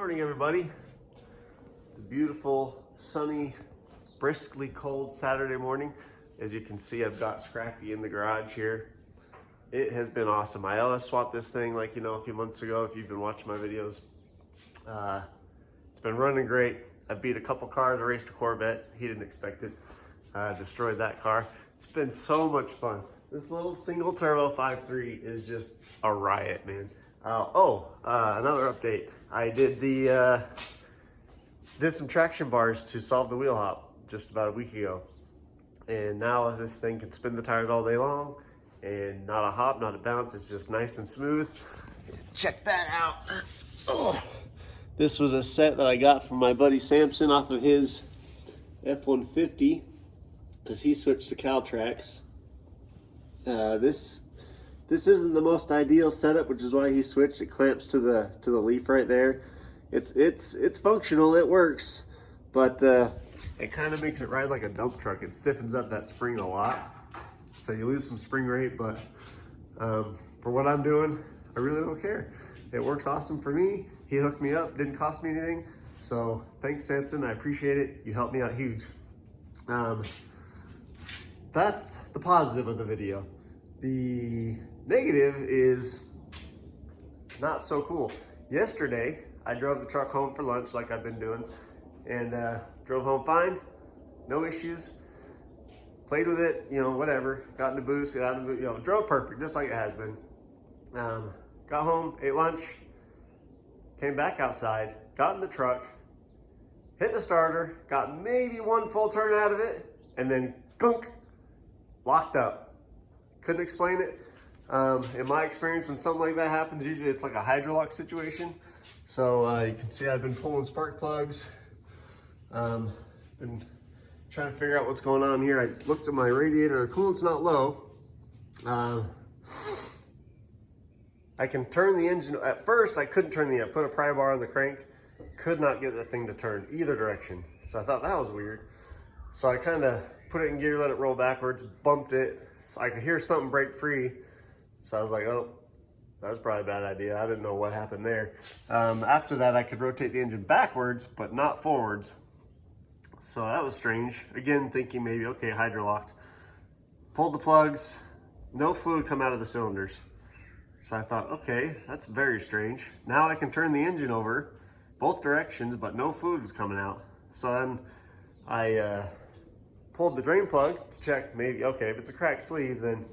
morning, everybody. It's a beautiful, sunny, briskly cold Saturday morning. As you can see, I've got Scrappy in the garage here. It has been awesome. I LS swapped this thing like, a few months ago, if you've been watching my videos. It's been running great. I beat a couple cars, I raced a Corvette. He didn't expect it. Destroyed that car. It's been so much fun. This little single turbo 5.3 is just a riot, man. Another update. I did did some traction bars to solve the wheel hop just about a week ago. And now this thing can spin the tires all day long and not a hop, not a bounce. It's just nice and smooth. Check that out. Oh, this was a set that I got from my buddy Samson off of his F-150 because he switched to Caltrax. This isn't the most ideal setup, which is why he switched. It clamps to the leaf right there. It's functional, it works, but it kind of makes it ride like a dump truck. It stiffens up that spring a lot, so you lose some spring rate. But for what I'm doing, I really don't care. It works awesome for me. He hooked me up, didn't cost me anything. So thanks, Samson. I appreciate it. You helped me out huge. That's the positive of the video. The negative is not so cool. Yesterday, I drove the truck home for lunch like I've been doing, and drove home fine, no issues. Played with it, whatever. Got in the boost, got out of the boost, drove perfect, just like it has been. Got home, ate lunch, came back outside, got in the truck, hit the starter, got maybe one full turn out of it, and then gunk, locked up. Couldn't explain it. In my experience, when something like that happens, usually it's like a hydrolock situation. So you can see I've been pulling spark plugs. Been trying to figure out what's going on here. I looked at my radiator, the coolant's not low. I can turn the engine. At first, I couldn't turn I put a pry bar on the crank, could not get the thing to turn either direction. So I thought that was weird. So I kind of put it in gear, let it roll backwards, bumped it. So I could hear something break free. So I was like, oh, that's probably a bad idea. I didn't know what happened there. After that, I could rotate the engine backwards, but not forwards. So that was strange. Again, thinking maybe, okay, hydrolocked. Pulled the plugs, no fluid come out of the cylinders. So I thought, okay, that's very strange. Now I can turn the engine over both directions, but no fluid was coming out. So then I pulled the drain plug to check, maybe, okay, if it's a cracked sleeve, then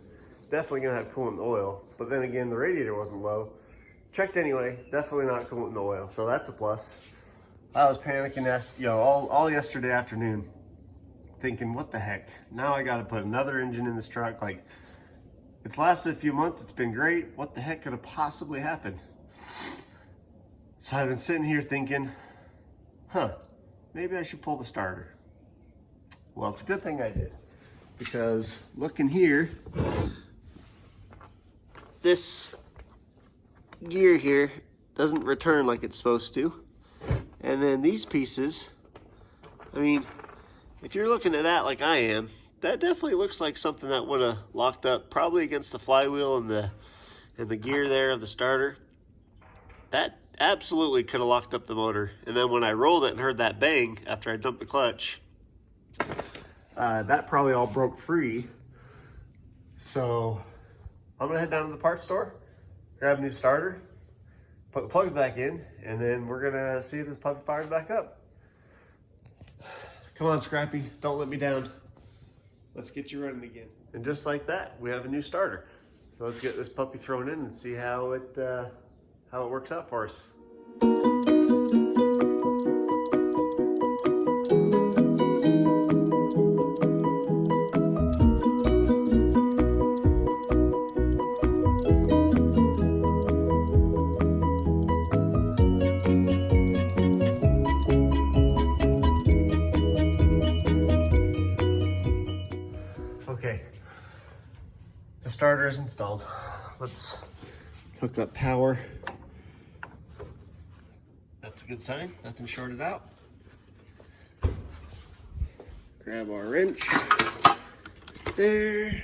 definitely gonna have coolant in the oil. But then again, the radiator wasn't low. Checked anyway, definitely not coolant in the oil, so that's a plus. I was panicking all yesterday afternoon, thinking, what the heck? Now I gotta put another engine in this truck. Like, it's lasted a few months, it's been great. What the heck could have possibly happened? So I've been sitting here thinking, maybe I should pull the starter. Well, it's a good thing I did, because looking here, this gear here doesn't return like it's supposed to. And then these pieces, I mean, if you're looking at that like I am, that definitely looks like something that would have locked up probably against the flywheel and the gear there of the starter. That absolutely could have locked up the motor. And then when I rolled it and heard that bang after I dumped the clutch, that probably all broke free. So I'm gonna head down to the parts store, grab a new starter, put the plugs back in, and then we're gonna see if this puppy fires back up. Come on, Scrappy, don't let me down. Let's get you running again. And just like that, we have a new starter. So let's get this puppy thrown in and see how it works out for us. Okay, the starter is installed. Let's hook up power. That's a good sign, nothing shorted out. Grab our wrench, there.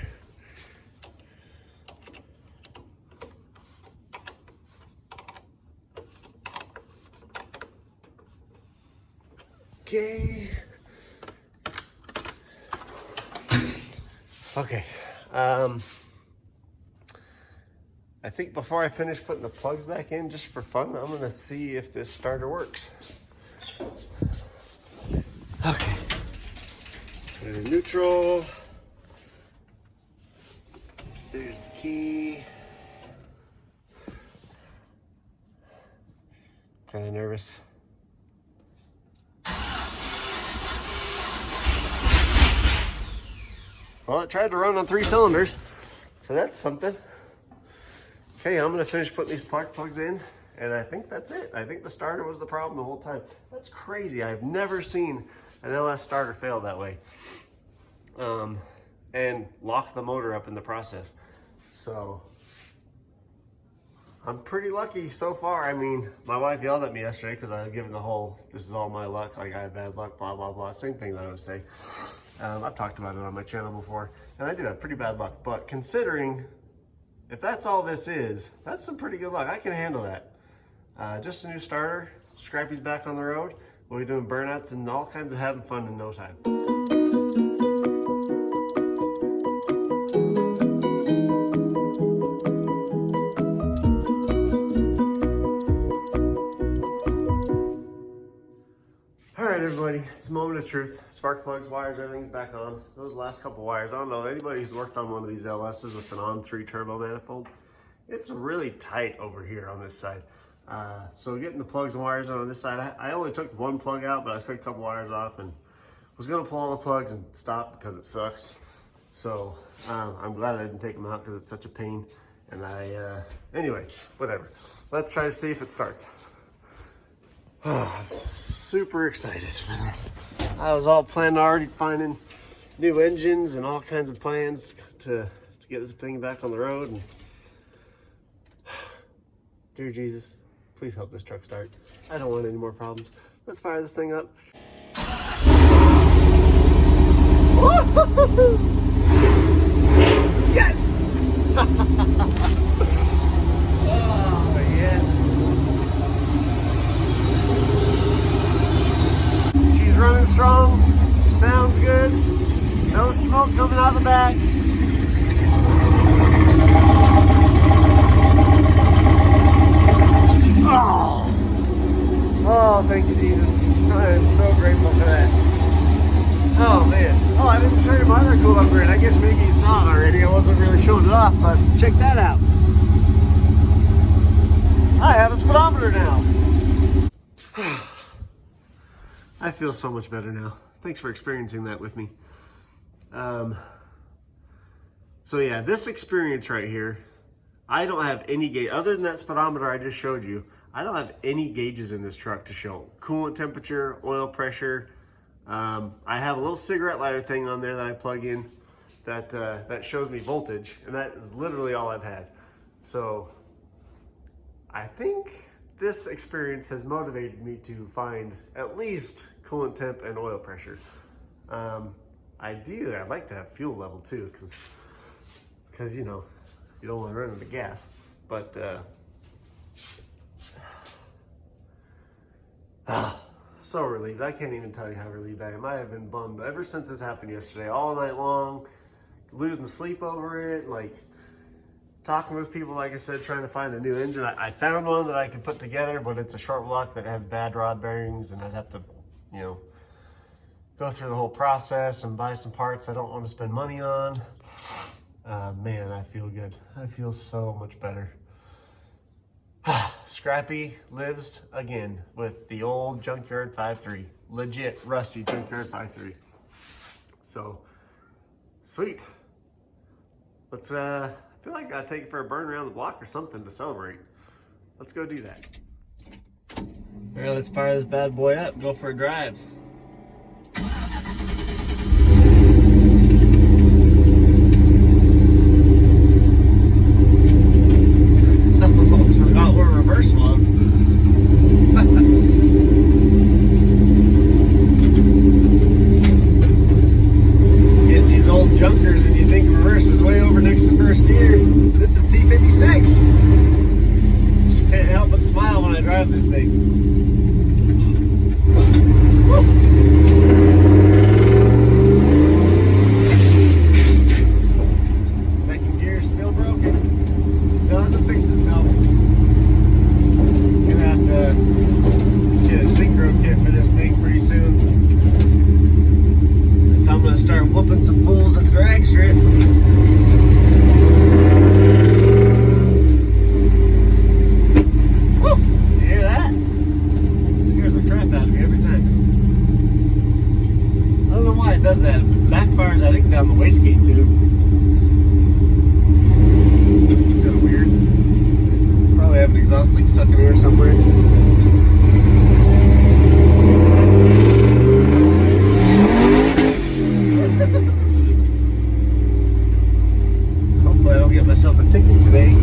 Okay. Okay. I think before I finish putting the plugs back in, just for fun, I'm gonna see if this starter works. Okay. Put it in neutral. There's the key. Kind of nervous. Well, it tried to run on 3 cylinders, so that's something. Okay, I'm gonna finish putting these spark plugs in, and I think that's it. I think the starter was the problem the whole time. That's crazy. I've never seen an LS starter fail that way. And lock the motor up in the process. So I'm pretty lucky so far. I mean, my wife yelled at me yesterday because I was giving the whole, this is all my luck, like I have bad luck, blah, blah, blah. Same thing that I would say. I've talked about it on my channel before, and I do have pretty bad luck. But considering if that's all this is, that's some pretty good luck. I can handle that. Just a new starter. Scrappy's back on the road. We'll be doing burnouts and all kinds of having fun in no time. Alright everybody, it's a moment of truth. Spark plugs, wires, everything's back on. Those last couple wires, I don't know, anybody who's worked on one of these LS's with an on-3 turbo manifold, it's really tight over here on this side. So getting the plugs and wires on this side, I only took one plug out, but I took a couple wires off and was gonna pull all the plugs and stop because it sucks. So I'm glad I didn't take them out because it's such a pain. And anyway, whatever. Let's try to see if it starts. Oh, I'm super excited for this. I was all planning on already finding new engines and all kinds of plans to get this thing back on the road. And dear Jesus, please help this truck start. I don't want any more problems. Let's fire this thing up. Yes! Oh, yes. She's running strong. She sounds good. No smoke coming out of the back. Oh, thank you, Jesus. I am so grateful for that. Oh, man. Oh, I didn't show you my other cool upgrade. I guess maybe you saw it already. I wasn't really showing it off, but check that out. I have a speedometer now. I feel so much better now. Thanks for experiencing that with me. So yeah, this experience right here, I don't have any gauge, other than that speedometer I just showed you, I don't have any gauges in this truck to show. Coolant temperature, oil pressure. I have a little cigarette lighter thing on there that I plug in that shows me voltage, and that is literally all I've had. So I think this experience has motivated me to find at least coolant temp and oil pressure. Ideally, I'd like to have fuel level too, because you know, you don't want to run out of gas. But so relieved. I can't even tell you how relieved I am. I have been bummed ever since this happened yesterday, all night long, losing sleep over it, like talking with people, like I said, trying to find a new engine. I found one that I could put together, but it's a short block that has bad rod bearings, and I'd have to, you know, go through the whole process and buy some parts I don't want to spend money on. Man, I feel good. I feel so much better. Scrappy lives again with the old junkyard 5.3. Legit rusty junkyard 5.3. So, sweet. Let's, I feel like I gotta take it for a burn around the block or something to celebrate. Let's go do that. All right, let's fire this bad boy up, go for a drive. Almost forgot where reverse was. Getting these old junkers and you think reverse is way over next to first gear. This is T56. Just can't help but smile when I drive this thing. Woo. backfires, I think, down the wastegate too. Kind of weird. Probably have an exhaust leak stuck in here somewhere. Hopefully I don't get myself a ticket today.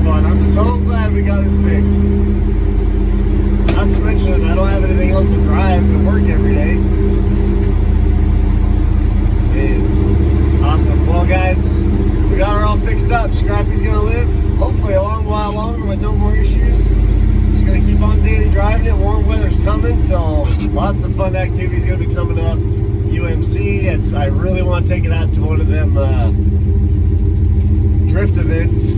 I'm so glad we got this fixed. Not to mention, I don't have anything else to drive to work every day. And awesome. Well, guys, we got her all fixed up. Scrappy's gonna live hopefully a long while longer with no more issues. Just gonna keep on daily driving it. Warm weather's coming, so lots of fun activities gonna be coming up. UMC, I really want to take it out to one of them drift events.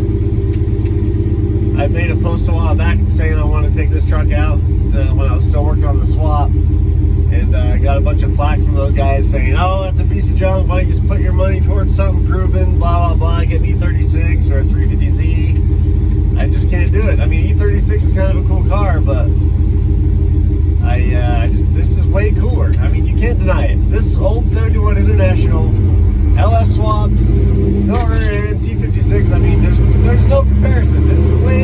I made a post a while back saying I want to take this truck out when I was still working on the swap, and I got a bunch of flack from those guys saying, oh, that's a piece of junk, why don't you just put your money towards something proven, blah blah blah, get an E36 or a 350Z. I just can't do it. I mean, E36 is kind of a cool car, but this is way cooler. I mean, you can't deny it. This old 71 International, LS swapped, no rear end, T56, I mean, there's no comparison. This is way